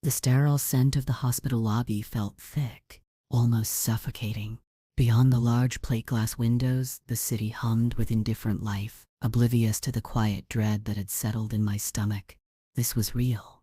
The sterile scent of the hospital lobby felt thick, almost suffocating. Beyond the large plate glass windows, the city hummed with indifferent life, oblivious to the quiet dread that had settled in my stomach. This was real.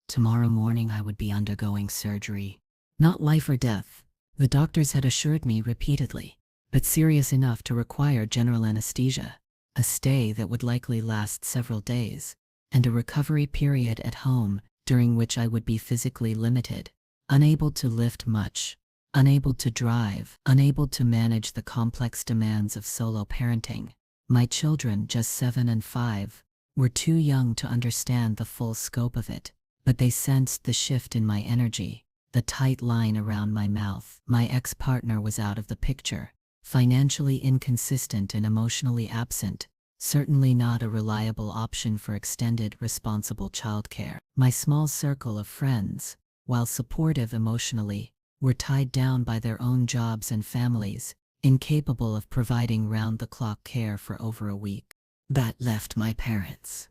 Tomorrow morning I would be undergoing surgery. Not life or death, the doctors had assured me repeatedly, but serious enough to require general anesthesia, a stay that would likely last several days, and a recovery period at home during which I would be physically limited, unable to lift much, unable to drive, unable to manage the complex demands of solo parenting. My children, just 7 and 5, were too young to understand the full scope of it, but they sensed the shift in my energy, the tight line around my mouth. My ex-partner was out of the picture, financially inconsistent and emotionally absent, certainly not a reliable option for extended, responsible childcare. My small circle of friends, while supportive emotionally, were tied down by their own jobs and families, incapable of providing round-the-clock care for over a week. That left my parents.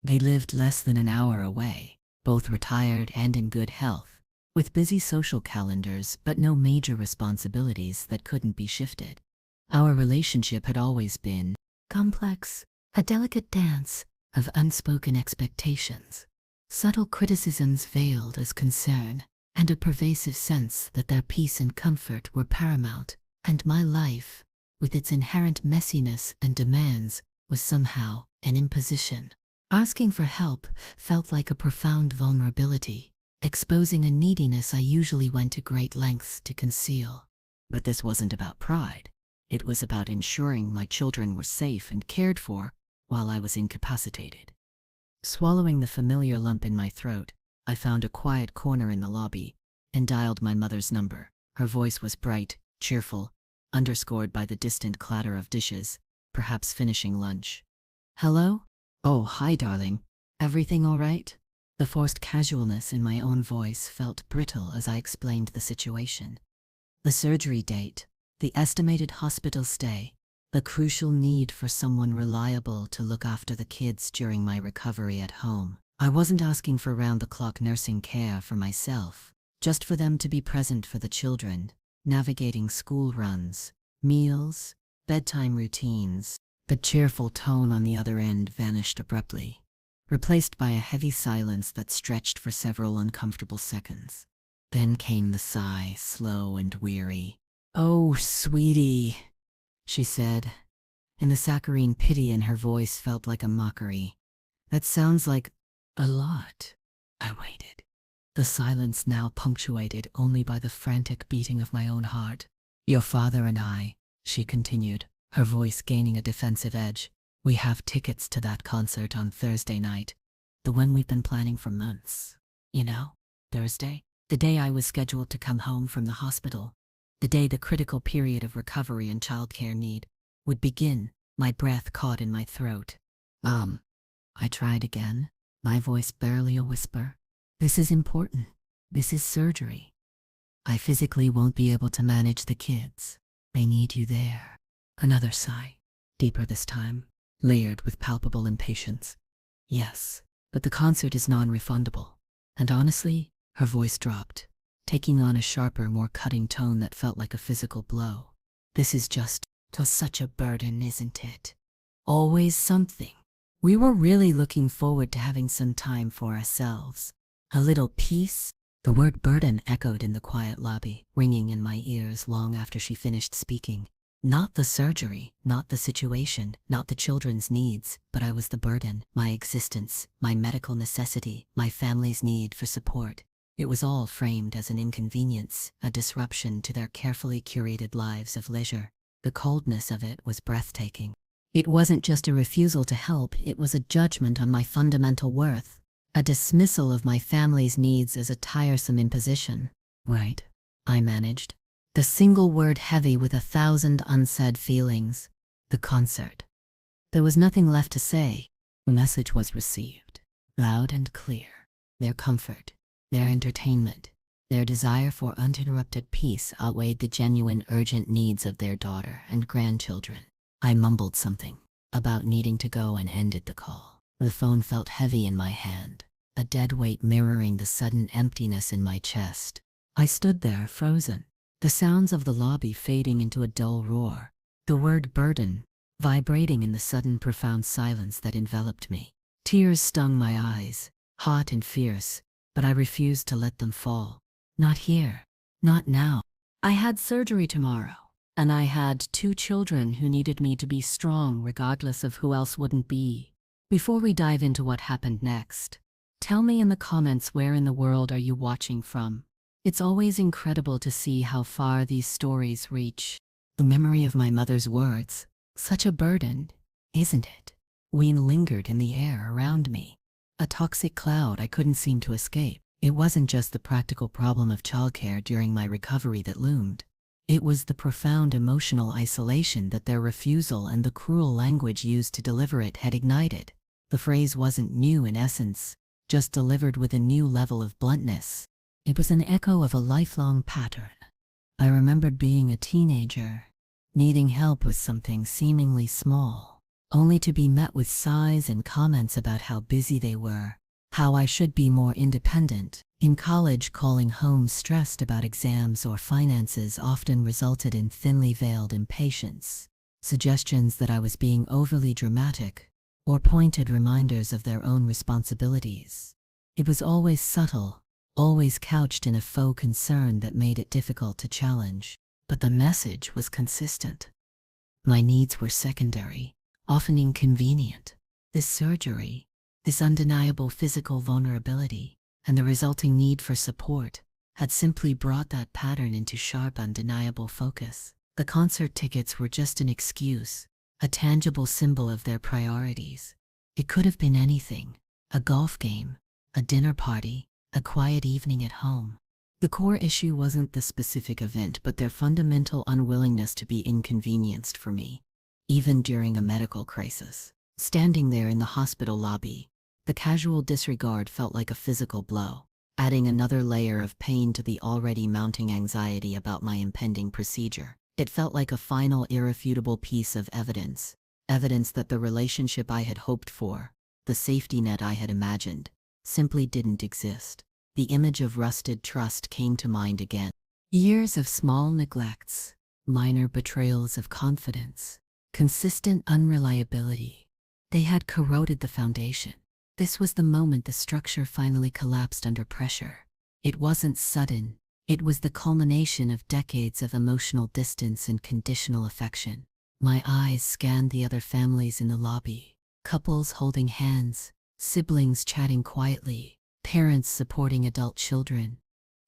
They lived less than an hour away, both retired and in good health, with busy social calendars but no major responsibilities that couldn't be shifted. Our relationship had always been complex, a delicate dance of unspoken expectations, subtle criticisms veiled as concern, and a pervasive sense that their peace and comfort were paramount, and my life, with its inherent messiness and demands, was somehow an imposition. Asking for help felt like a profound vulnerability, exposing a neediness I usually went to great lengths to conceal. But this wasn't about pride. It was about ensuring my children were safe and cared for while I was incapacitated. Swallowing the familiar lump in my throat, I found a quiet corner in the lobby and dialed my mother's number. Her voice was bright, cheerful, underscored by the distant clatter of dishes, perhaps finishing lunch. "Hello? Oh, hi, darling. Everything all right?" The forced casualness in my own voice felt brittle as I explained the situation. The surgery date, the estimated hospital stay, the crucial need for someone reliable to look after the kids during my recovery at home. I wasn't asking for round-the-clock nursing care for myself, just for them to be present for the children, navigating school runs, meals, bedtime routines. The cheerful tone on the other end vanished abruptly, replaced by a heavy silence that stretched for several uncomfortable seconds. Then came the sigh, slow and weary. "Oh, sweetie," she said, and the saccharine pity in her voice felt like a mockery. "That sounds like a lot." I waited, the silence now punctuated only by the frantic beating of my own heart. "Your father and I," she continued, her voice gaining a defensive edge, "we have tickets to that concert on Thursday night, the one we've been planning for months. You know, Thursday, the day I was scheduled to come home from the hospital, the day the critical period of recovery and childcare need would begin." My breath caught in my throat. I tried again, my voice barely a whisper. "This is important. This is surgery. I physically won't be able to manage the kids. They need you there." Another sigh, deeper this time, layered with palpable impatience. "Yes, but the concert is non-refundable." And honestly, her voice dropped, taking on a sharper, more cutting tone that felt like a physical blow. "This is just such a burden, isn't it? Always something. We were really looking forward to having some time for ourselves. A little peace." The word burden echoed in the quiet lobby, ringing in my ears long after she finished speaking. Not the surgery, not the situation, not the children's needs, but I was the burden, my existence, my medical necessity, my family's need for support. It was all framed as an inconvenience, a disruption to their carefully curated lives of leisure. The coldness of it was breathtaking. It wasn't just a refusal to help, it was a judgment on my fundamental worth, a dismissal of my family's needs as a tiresome imposition. "Right," I managed, the single word heavy with 1,000 unsaid feelings. "The concert." There was nothing left to say. The message was received, loud and clear. Their comfort, their entertainment, their desire for uninterrupted peace outweighed the genuine urgent needs of their daughter and grandchildren. I mumbled something about needing to go and ended the call. The phone felt heavy in my hand. a dead weight mirroring the sudden emptiness in my chest. I stood there, frozen, the sounds of the lobby fading into a dull roar, the word burden vibrating in the sudden profound silence that enveloped me. Tears stung my eyes, hot and fierce, but I refused to let them fall. Not here. Not now. I had surgery tomorrow, and I had 2 children who needed me to be strong regardless of who else wouldn't be. Before we dive into what happened next, tell me in the comments where in the world are you watching from. It's always incredible to see how far these stories reach. The memory of my mother's words, such a burden, isn't it? Lingered in the air around me. A toxic cloud I couldn't seem to escape. It wasn't just the practical problem of childcare during my recovery that loomed. It was the profound emotional isolation that their refusal and the cruel language used to deliver it had ignited. The phrase wasn't new in essence, just delivered with a new level of bluntness. It was an echo of a lifelong pattern. I remembered being a teenager, needing help with something seemingly small, only to be met with sighs and comments about how busy they were, how I should be more independent. In college, calling home stressed about exams or finances often resulted in thinly veiled impatience, suggestions that I was being overly dramatic, or pointed reminders of their own responsibilities. It was always subtle, always couched in a faux concern that made it difficult to challenge. But the message was consistent. My needs were secondary, often inconvenient. This surgery, this undeniable physical vulnerability, and the resulting need for support had simply brought that pattern into sharp, undeniable focus. The concert tickets were just an excuse, a tangible symbol of their priorities. It could have been anything: a golf game, a dinner party, a quiet evening at home. The core issue wasn't the specific event, but their fundamental unwillingness to be inconvenienced for me, even during a medical crisis. Standing there in the hospital lobby, the casual disregard felt like a physical blow, adding another layer of pain to the already mounting anxiety about my impending procedure. It felt like a final, irrefutable piece of evidence that the relationship I had hoped for, the safety net I had imagined, simply didn't exist. The image of rusted trust came to mind again. Years of small neglects, minor betrayals of confidence, consistent unreliability. They had corroded the foundation. This was the moment the structure finally collapsed under pressure. It wasn't sudden. It was the culmination of decades of emotional distance and conditional affection. My eyes scanned the other families in the lobby. Couples holding hands, siblings chatting quietly, parents supporting adult children.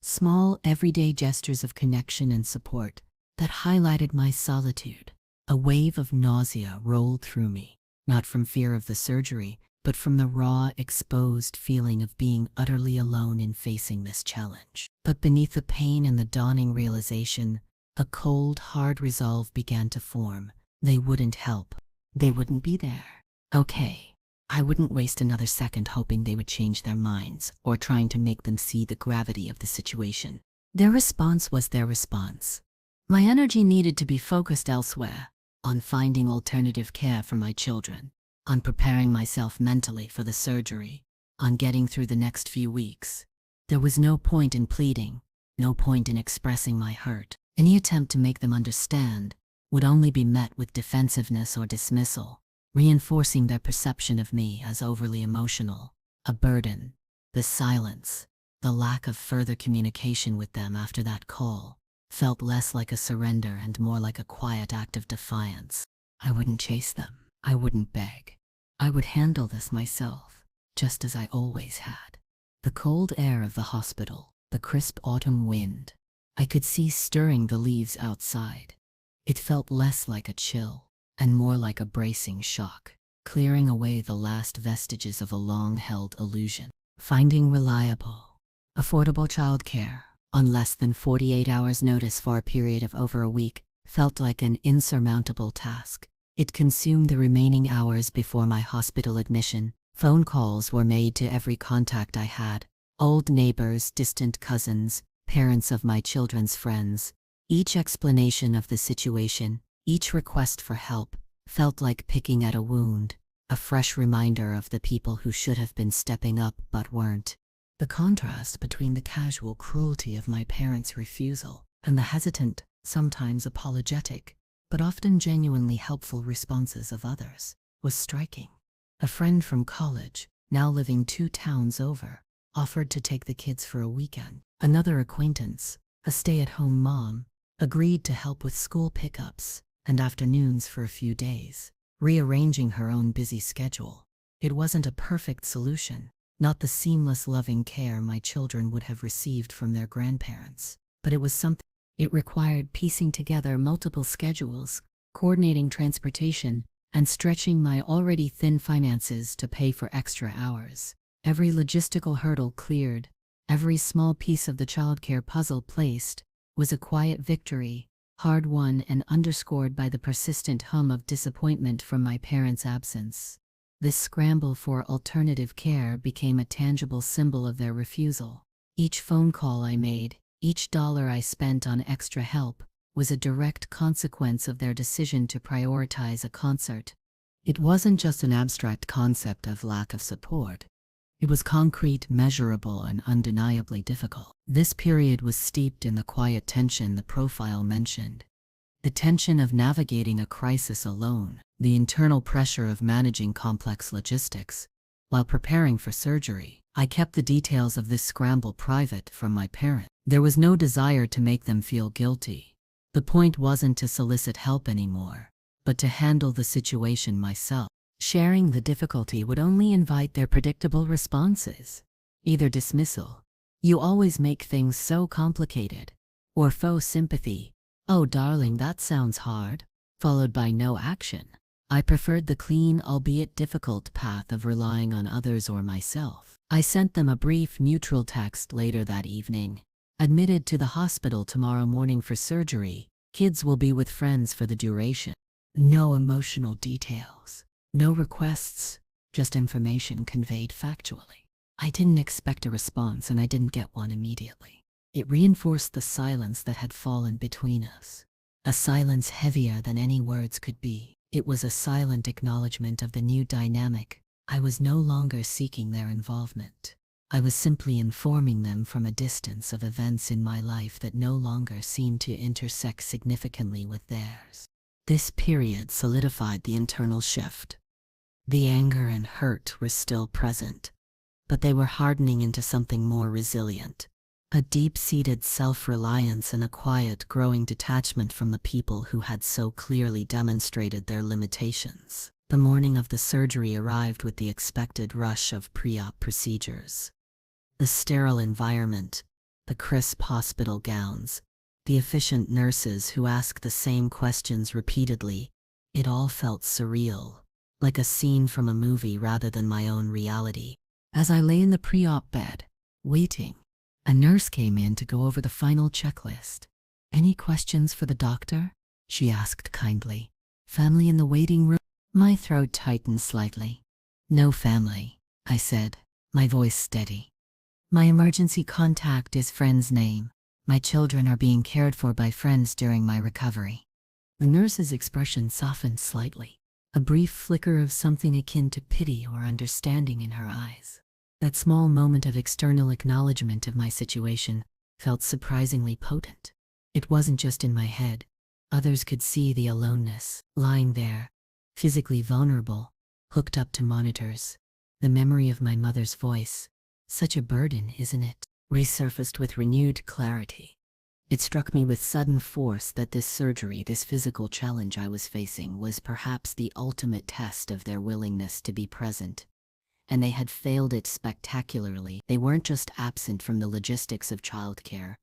Small, everyday gestures of connection and support that highlighted my solitude. A wave of nausea rolled through me, not from fear of the surgery, but from the raw, exposed feeling of being utterly alone in facing this challenge. But beneath the pain and the dawning realization, a cold, hard resolve began to form. They wouldn't help. They wouldn't be there. Okay. I wouldn't waste another second hoping they would change their minds or trying to make them see the gravity of the situation. Their response was their response. My energy needed to be focused elsewhere, on finding alternative care for my children, on preparing myself mentally for the surgery, on getting through the next few weeks. There was no point in pleading, no point in expressing my hurt. Any attempt to make them understand would only be met with defensiveness or dismissal, reinforcing their perception of me as overly emotional, a burden. The silence, the lack of further communication with them after that call, felt less like a surrender and more like a quiet act of defiance. I wouldn't chase them. I wouldn't beg. I would handle this myself, just as I always had. The cold air of the hospital, the crisp autumn wind, I could see stirring the leaves outside. It felt less like a chill and more like a bracing shock, clearing away the last vestiges of a long-held illusion. Finding reliable, affordable childcare on less than 48 hours' notice for a period of over a week felt like an insurmountable task. It consumed the remaining hours before my hospital admission. Phone calls were made to every contact I had, old neighbors, distant cousins, parents of my children's friends. Each explanation of the situation, each request for help, felt like picking at a wound a fresh reminder of the people who should have been stepping up but weren't. The contrast between the casual cruelty of my parents' refusal and the hesitant, sometimes apologetic, but often genuinely helpful responses of others was striking. A friend from college, now living 2 towns over, offered to take the kids for a weekend. Another acquaintance, a stay-at-home mom, agreed to help with school pickups and afternoons for a few days, rearranging her own busy schedule. It wasn't a perfect solution, not the seamless loving care my children would have received from their grandparents, but it was something. It required piecing together multiple schedules, coordinating transportation, and stretching my already thin finances to pay for extra hours. Every logistical hurdle cleared, every small piece of the childcare puzzle placed, was a quiet victory, hard won and underscored by the persistent hum of disappointment from my parents' absence. This scramble for alternative care became a tangible symbol of their refusal. Each phone call I made, each dollar I spent on extra help, was a direct consequence of their decision to prioritize a concert. It wasn't just an abstract concept of lack of support. It was concrete, measurable, and undeniably difficult. This period was steeped in the quiet tension the profile mentioned. The tension of navigating a crisis alone, the internal pressure of managing complex logistics. While preparing for surgery, I kept the details of this scramble private from my parents. There was no desire to make them feel guilty. The point wasn't to solicit help anymore, but to handle the situation myself. Sharing the difficulty would only invite their predictable responses. Either dismissal, "You always make things so complicated," or faux sympathy, "Oh darling, that sounds hard," followed by no action. I preferred the clean, albeit difficult path of relying on others or myself. I sent them a brief, neutral text later that evening. "Admitted to the hospital tomorrow morning for surgery. Kids will be with friends for the duration." No emotional details. No requests, just information conveyed factually. I didn't expect a response, and I didn't get one immediately. It reinforced the silence that had fallen between us. A silence heavier than any words could be. It was a silent acknowledgement of the new dynamic. I was no longer seeking their involvement. I was simply informing them from a distance of events in my life that no longer seemed to intersect significantly with theirs. This period solidified the internal shift. The anger and hurt were still present, but they were hardening into something more resilient. A deep-seated self-reliance and a quiet, growing detachment from the people who had so clearly demonstrated their limitations. The morning of the surgery arrived with the expected rush of pre-op procedures. The sterile environment, the crisp hospital gowns, the efficient nurses who asked the same questions repeatedly, it all felt surreal. Like a scene from a movie rather than my own reality. As I lay in the pre-op bed, waiting, a nurse came in to go over the final checklist. "Any questions for the doctor?" she asked kindly. "Family in the waiting room?" My throat tightened slightly. "No family," I said, my voice steady. "My emergency contact is friend's name. My children are being cared for by friends during my recovery." The nurse's expression softened slightly. A brief flicker of something akin to pity or understanding in her eyes. That small moment of external acknowledgement of my situation felt surprisingly potent. It wasn't just in my head. Others could see the aloneness, lying there, physically vulnerable, hooked up to monitors. The memory of my mother's voice, "Such a burden, isn't it?" resurfaced with renewed clarity. It struck me with sudden force that this surgery, this physical challenge I was facing, was perhaps the ultimate test of their willingness to be present. And they had failed it spectacularly. They weren't just absent from the logistics of childcare.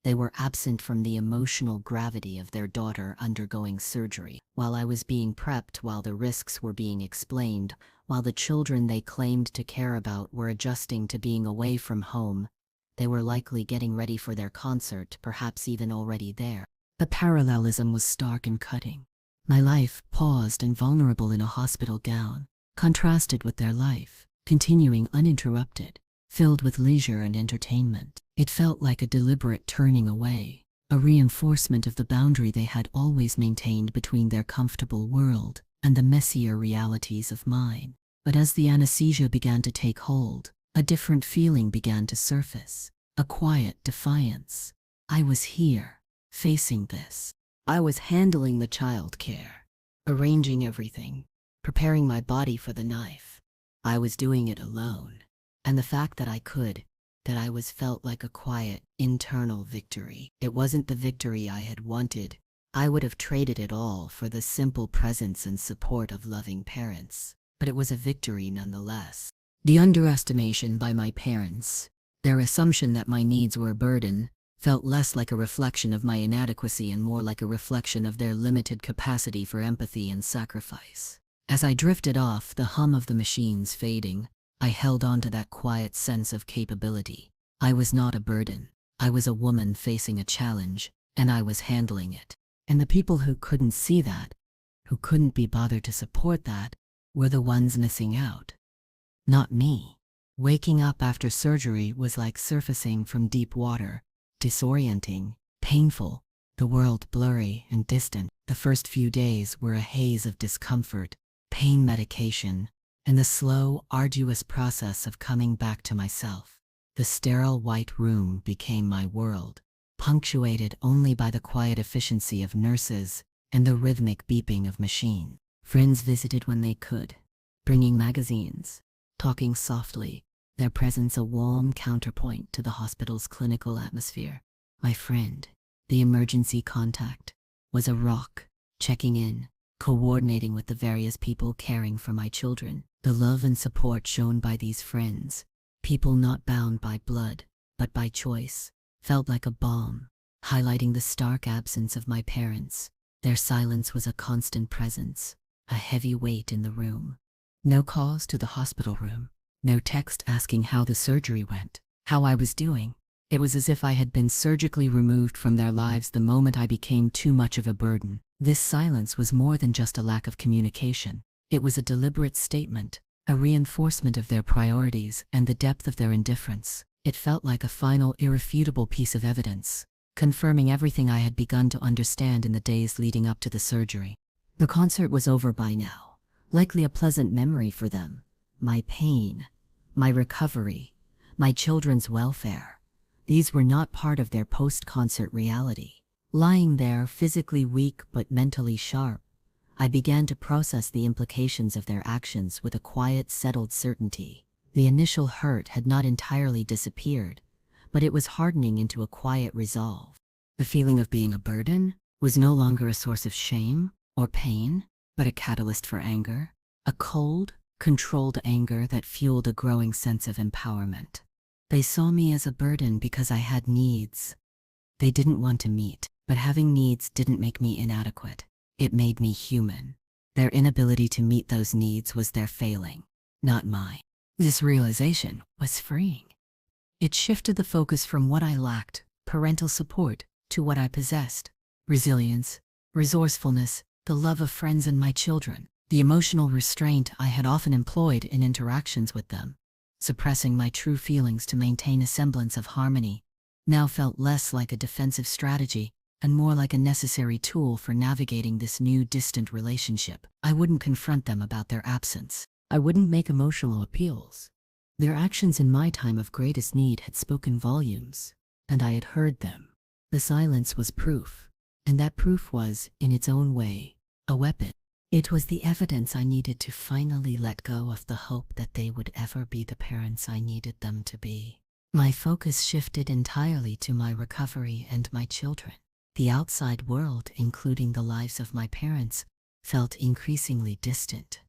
They were absent from the emotional gravity of their daughter undergoing surgery. While I was being prepped, while the risks were being explained, while the children they claimed to care about were adjusting to being away from home, they were likely getting ready for their concert, perhaps even already there. The parallelism was stark and cutting. My life, paused and vulnerable in a hospital gown, contrasted with their life, continuing uninterrupted, filled with leisure and entertainment. It felt like a deliberate turning away, a reinforcement of the boundary they had always maintained between their comfortable world and the messier realities of mine. But as the anesthesia began to take hold, a different feeling began to surface, a quiet defiance. I was here, facing this. I was handling the child care, arranging everything, preparing my body for the knife. I was doing it alone. And the fact that I could, that I was felt like a quiet, internal victory. It wasn't the victory I had wanted. I would have traded it all for the simple presence and support of loving parents. But it was a victory nonetheless. The underestimation by my parents, their assumption that my needs were a burden, felt less like a reflection of my inadequacy and more like a reflection of their limited capacity for empathy and sacrifice. As I drifted off, the hum of the machines fading, I held on to that quiet sense of capability. I was not a burden. I was a woman facing a challenge, and I was handling it. And the people who couldn't see that, who couldn't be bothered to support that, were the ones missing out. Not me. Waking up after surgery was like surfacing from deep water, disorienting, painful, the world blurry and distant. The first few days were a haze of discomfort, pain medication, and the slow, arduous process of coming back to myself. The sterile white room became my world, punctuated only by the quiet efficiency of nurses and the rhythmic beeping of machines. Friends visited when they could, bringing magazines, talking softly, their presence a warm counterpoint to the hospital's clinical atmosphere. My friend, the emergency contact, was a rock, checking in, coordinating with the various people caring for my children. The love and support shown by these friends, people not bound by blood, but by choice, felt like a balm, highlighting the stark absence of my parents. Their silence was a constant presence, a heavy weight in the room. No calls to the hospital room, no text asking how the surgery went, how I was doing. It was as if I had been surgically removed from their lives the moment I became too much of a burden. This silence was more than just a lack of communication. It was a deliberate statement, a reinforcement of their priorities and the depth of their indifference. It felt like a final, irrefutable piece of evidence, confirming everything I had begun to understand in the days leading up to the surgery. The concert was over by now, likely a pleasant memory for them. My pain, my recovery, my children's welfare, these were not part of their post-concert reality. Lying there, physically weak but mentally sharp, I began to process the implications of their actions with a quiet, settled certainty. The initial hurt had not entirely disappeared, but it was hardening into a quiet resolve. The feeling of being a burden was no longer a source of shame or pain, but a catalyst for anger, a cold, controlled anger that fueled a growing sense of empowerment. They saw me as a burden because I had needs they didn't want to meet, but having needs didn't make me inadequate. It made me human. Their inability to meet those needs was their failing, not mine. This realization was freeing. It shifted the focus from what I lacked, parental support, to what I possessed: resilience, resourcefulness, the love of friends and my children. The emotional restraint I had often employed in interactions with them, suppressing my true feelings to maintain a semblance of harmony, now felt less like a defensive strategy and more like a necessary tool for navigating this new distant relationship. I wouldn't confront them about their absence. I wouldn't make emotional appeals. Their actions in my time of greatest need had spoken volumes, and I had heard them. The silence was proof, and that proof was, in its own way, a weapon. It was the evidence I needed to finally let go of the hope that they would ever be the parents I needed them to be. My focus shifted entirely to my recovery and my children. The outside world, including the lives of my parents, felt increasingly distant,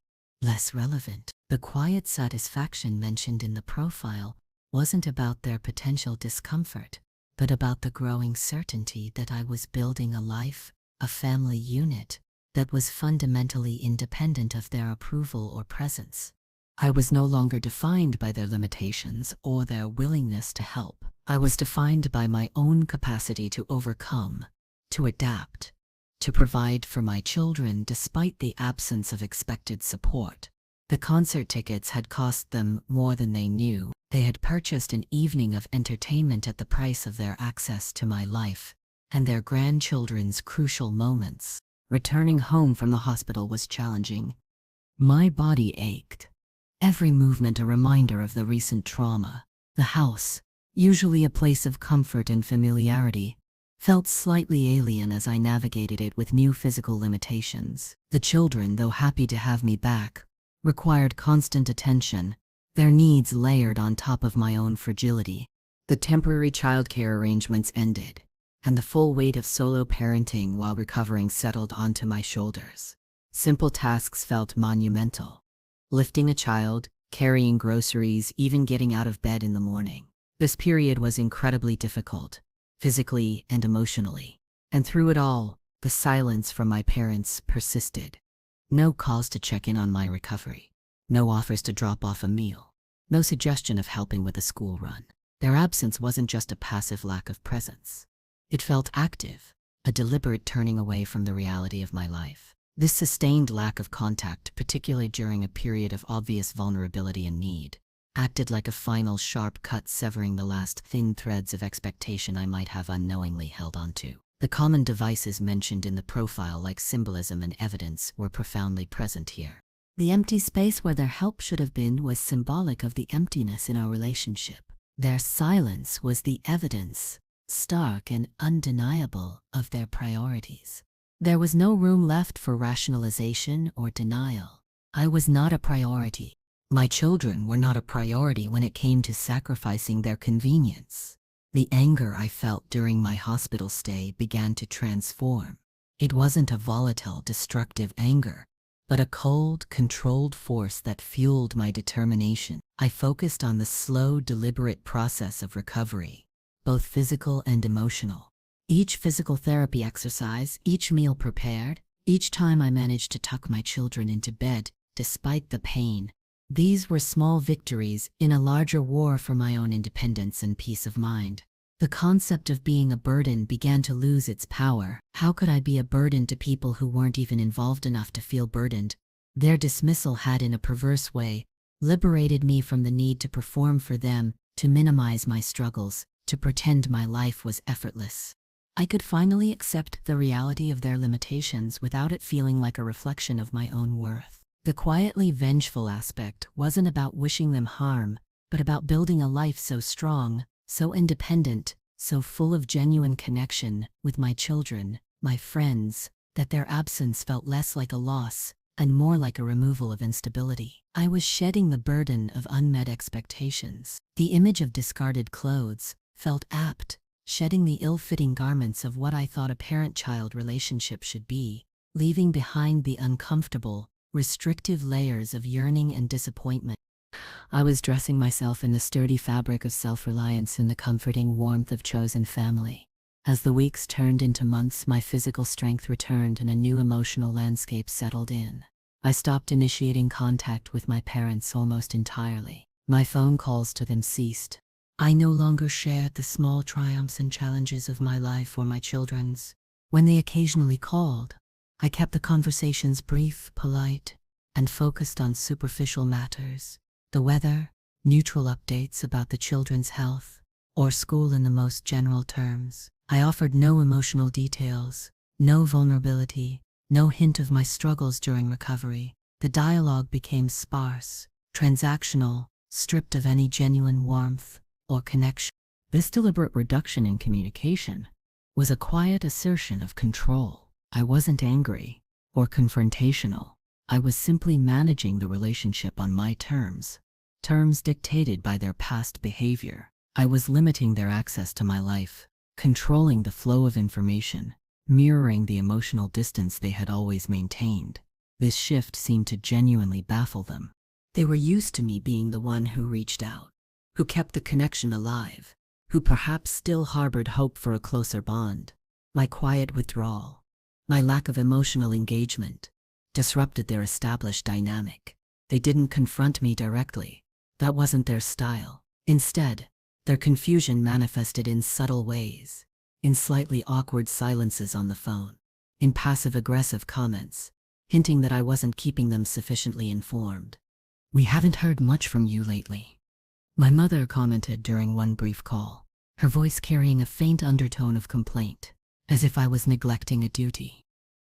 less relevant. The quiet satisfaction mentioned in the profile wasn't about their potential discomfort, but about the growing certainty that I was building a life, a family unit, that was fundamentally independent of their approval or presence. I was no longer defined by their limitations or their willingness to help. I was defined by my own capacity to overcome, to adapt, to provide for my children despite the absence of expected support. The concert tickets had cost them more than they knew. They had purchased an evening of entertainment at the price of their access to my life and their grandchildren's crucial moments. Returning home from the hospital was challenging. My body ached. Every movement a reminder of the recent trauma. The house, usually a place of comfort and familiarity, felt slightly alien as I navigated it with new physical limitations. The children, though happy to have me back, required constant attention, their needs layered on top of my own fragility. The temporary childcare arrangements ended, and the full weight of solo parenting while recovering settled onto my shoulders. Simple tasks felt monumental. Lifting a child, carrying groceries, even getting out of bed in the morning. This period was incredibly difficult, physically and emotionally. And through it all, the silence from my parents persisted. No calls to check in on my recovery. No offers to drop off a meal. No suggestion of helping with a school run. Their absence wasn't just a passive lack of presence. It felt active, a deliberate turning away from the reality of my life. This sustained lack of contact, particularly during a period of obvious vulnerability and need, acted like a final sharp cut severing the last thin threads of expectation I might have unknowingly held onto. The common devices mentioned in the profile, like symbolism and evidence, were profoundly present here. The empty space where their help should have been was symbolic of the emptiness in our relationship. Their silence was the evidence, stark and undeniable, of their priorities. There was no room left for rationalization or denial. I was not a priority. My children were not a priority when it came to sacrificing their convenience. The anger I felt during my hospital stay began to transform. It wasn't a volatile, destructive anger, but a cold, controlled force that fueled my determination. I focused on the slow, deliberate process of recovery, both physical and emotional. Each physical therapy exercise, each meal prepared, each time I managed to tuck my children into bed, despite the pain. These were small victories in a larger war for my own independence and peace of mind. The concept of being a burden began to lose its power. How could I be a burden to people who weren't even involved enough to feel burdened? Their dismissal had, in a perverse way, liberated me from the need to perform for them, to minimize my struggles, to pretend my life was effortless. I could finally accept the reality of their limitations without it feeling like a reflection of my own worth. The quietly vengeful aspect wasn't about wishing them harm, but about building a life so strong, so independent, so full of genuine connection with my children, my friends, that their absence felt less like a loss and more like a removal of instability. I was shedding the burden of unmet expectations. The image of discarded clothes felt apt, shedding the ill-fitting garments of what I thought a parent-child relationship should be, leaving behind the uncomfortable, restrictive layers of yearning and disappointment. I was dressing myself in the sturdy fabric of self-reliance and the comforting warmth of chosen family. As the weeks turned into months, my physical strength returned and a new emotional landscape settled in. I stopped initiating contact with my parents almost entirely. My phone calls to them ceased. I no longer shared the small triumphs and challenges of my life or my children's. When they occasionally called, I kept the conversations brief, polite, and focused on superficial matters. The weather, neutral updates about the children's health, or school in the most general terms. I offered no emotional details, no vulnerability, no hint of my struggles during recovery. The dialogue became sparse, transactional, stripped of any genuine warmth or connection. This deliberate reduction in communication was a quiet assertion of control. I wasn't angry or confrontational. I was simply managing the relationship on my terms dictated by their past behavior. I was limiting their access to my life, controlling the flow of information, mirroring the emotional distance they had always maintained. This shift seemed to genuinely baffle them. They were used to me being the one who reached out, who kept the connection alive, who perhaps still harbored hope for a closer bond. My quiet withdrawal, my lack of emotional engagement, disrupted their established dynamic. They didn't confront me directly. That wasn't their style. Instead, their confusion manifested in subtle ways, in slightly awkward silences on the phone, in passive-aggressive comments, hinting that I wasn't keeping them sufficiently informed. "We haven't heard much from you lately," my mother commented during one brief call, her voice carrying a faint undertone of complaint, as if I was neglecting a duty.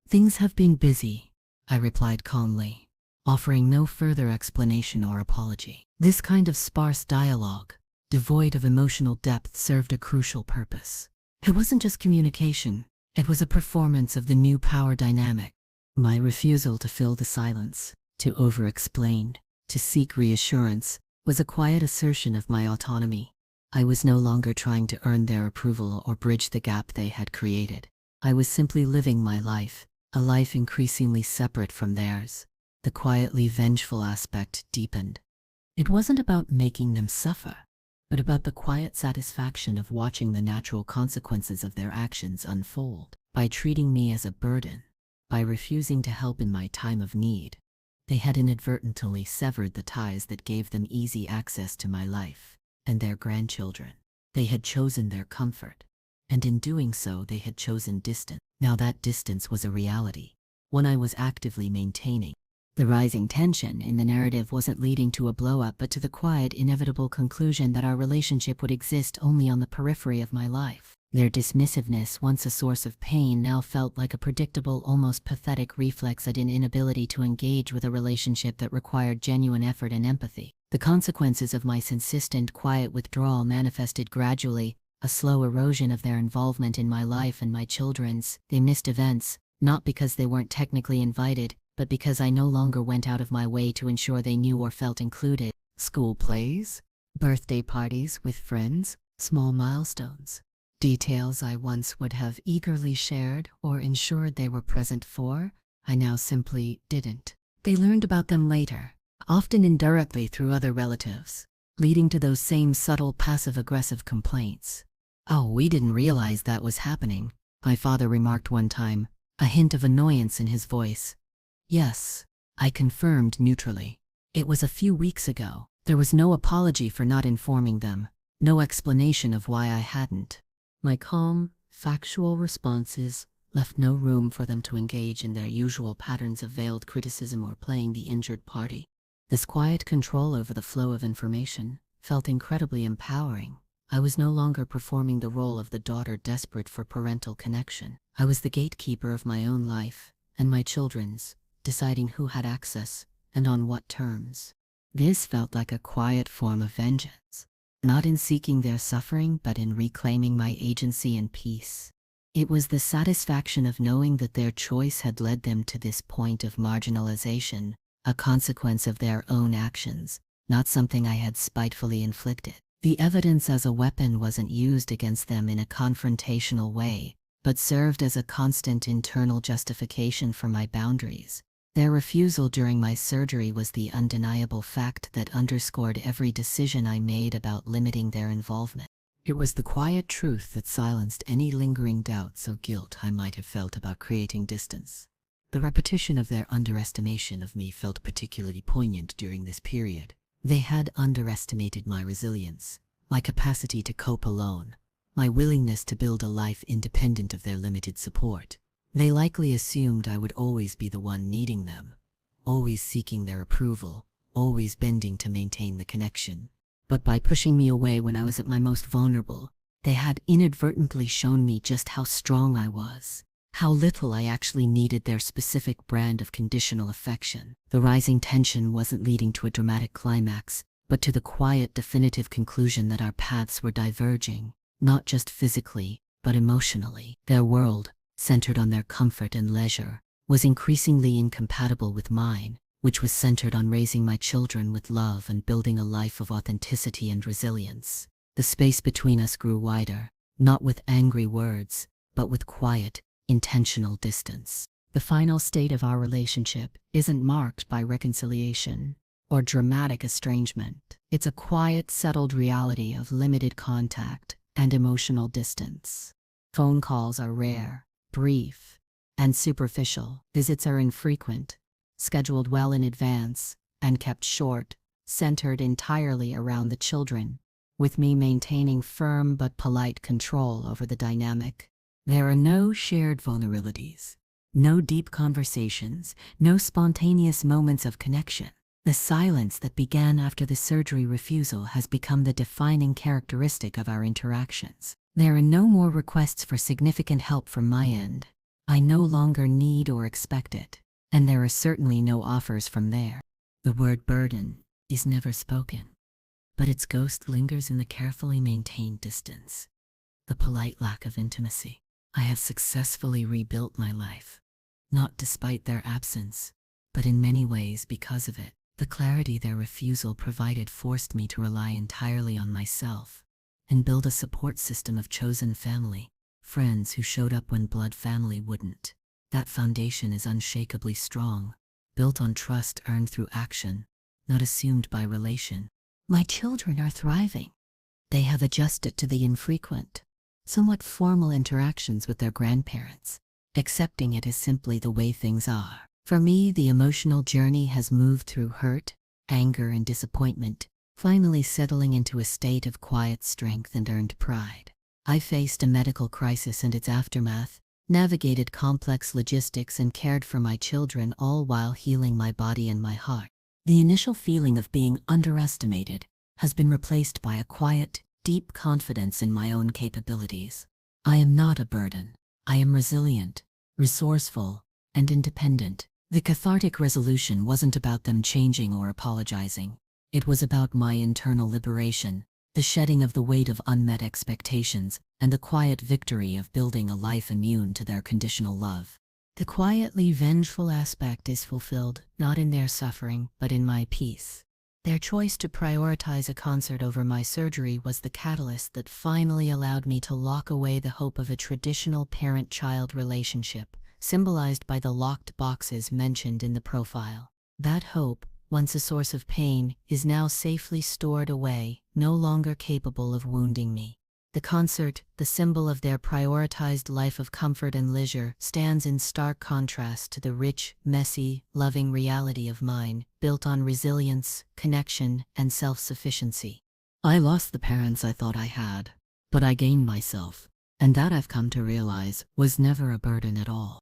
Things have been busy, I replied calmly, offering no further explanation or apology. This kind of sparse dialogue, devoid of emotional depth, served a crucial purpose. It wasn't just communication, it was a performance of the new power dynamic. My refusal to fill the silence, to over-explain, to seek reassurance, was a quiet assertion of my autonomy. I was no longer trying to earn their approval or bridge the gap they had created. I was simply living my life, a life increasingly separate from theirs. The quietly vengeful aspect deepened. It wasn't about making them suffer, but about the quiet satisfaction of watching the natural consequences of their actions unfold. By treating me as a burden, by refusing to help in my time of need, they had inadvertently severed the ties that gave them easy access to my life and their grandchildren. They had chosen their comfort, and in doing so they had chosen distance. Now that distance was a reality, one I was actively maintaining. The rising tension in the narrative wasn't leading to a blow-up, but to the quiet, inevitable conclusion that our relationship would exist only on the periphery of my life. Their dismissiveness, once a source of pain, now felt like a predictable, almost pathetic reflex at an inability to engage with a relationship that required genuine effort and empathy. The consequences of my consistent, quiet withdrawal manifested gradually, a slow erosion of their involvement in my life and my children's. They missed events, not because they weren't technically invited, but because I no longer went out of my way to ensure they knew or felt included. School plays, birthday parties with friends, small milestones. Details I once would have eagerly shared or ensured they were present for, I now simply didn't. They learned about them later, often indirectly through other relatives, leading to those same subtle passive-aggressive complaints. "Oh, we didn't realize that was happening," my father remarked one time, a hint of annoyance in his voice. "Yes," I confirmed neutrally. "It was a few weeks ago." There was no apology for not informing them, no explanation of why I hadn't. My calm, factual responses left no room for them to engage in their usual patterns of veiled criticism or playing the injured party. This quiet control over the flow of information felt incredibly empowering. I was no longer performing the role of the daughter desperate for parental connection. I was the gatekeeper of my own life and my children's, deciding who had access and on what terms. This felt like a quiet form of vengeance, not in seeking their suffering, but in reclaiming my agency and peace. It was the satisfaction of knowing that their choice had led them to this point of marginalization, a consequence of their own actions, not something I had spitefully inflicted. The evidence as a weapon wasn't used against them in a confrontational way, but served as a constant internal justification for my boundaries. Their refusal during my surgery was the undeniable fact that underscored every decision I made about limiting their involvement. It was the quiet truth that silenced any lingering doubts or guilt I might have felt about creating distance. The repetition of their underestimation of me felt particularly poignant during this period. They had underestimated my resilience, my capacity to cope alone, my willingness to build a life independent of their limited support. They likely assumed I would always be the one needing them, always seeking their approval, always bending to maintain the connection. But by pushing me away when I was at my most vulnerable, they had inadvertently shown me just how strong I was, how little I actually needed their specific brand of conditional affection. The rising tension wasn't leading to a dramatic climax, but to the quiet, definitive conclusion that our paths were diverging, not just physically, but emotionally. Their world, centered on their comfort and leisure, was increasingly incompatible with mine, which was centered on raising my children with love and building a life of authenticity and resilience. The space between us grew wider, not with angry words, but with quiet, intentional distance. The final state of our relationship isn't marked by reconciliation or dramatic estrangement. It's a quiet, settled reality of limited contact and emotional distance. Phone calls are rare, brief, and superficial. Visits are infrequent, scheduled well in advance, and kept short, centered entirely around the children, with me maintaining firm but polite control over the dynamic. There are no shared vulnerabilities, no deep conversations, no spontaneous moments of connection. The silence that began after the surgery refusal has become the defining characteristic of our interactions. There are no more requests for significant help from my end, I no longer need or expect it, and there are certainly no offers from there. The word burden is never spoken, but its ghost lingers in the carefully maintained distance, the polite lack of intimacy. I have successfully rebuilt my life, not despite their absence, but in many ways because of it. The clarity their refusal provided forced me to rely entirely on myself and build a support system of chosen family, friends who showed up when blood family wouldn't. That foundation is unshakably strong, built on trust earned through action, not assumed by relation. My children are thriving. They have adjusted to the infrequent, somewhat formal interactions with their grandparents, accepting it as simply the way things are. For me, the emotional journey has moved through hurt, anger, and disappointment, finally settling into a state of quiet strength and earned pride. I faced a medical crisis and its aftermath, navigated complex logistics, and cared for my children, all while healing my body and my heart. The initial feeling of being underestimated has been replaced by a quiet, deep confidence in my own capabilities. I am not a burden. I am resilient, resourceful, and independent. The cathartic resolution wasn't about them changing or apologizing. It was about my internal liberation, the shedding of the weight of unmet expectations, and the quiet victory of building a life immune to their conditional love. The quietly vengeful aspect is fulfilled, not in their suffering, but in my peace. Their choice to prioritize a concert over my surgery was the catalyst that finally allowed me to lock away the hope of a traditional parent-child relationship, symbolized by the locked boxes mentioned in the profile. That hope, once a source of pain, is now safely stored away, no longer capable of wounding me. The concert, the symbol of their prioritized life of comfort and leisure, stands in stark contrast to the rich, messy, loving reality of mine, built on resilience, connection, and self-sufficiency. I lost the parents I thought I had, but I gained myself, and that I've come to realize was never a burden at all.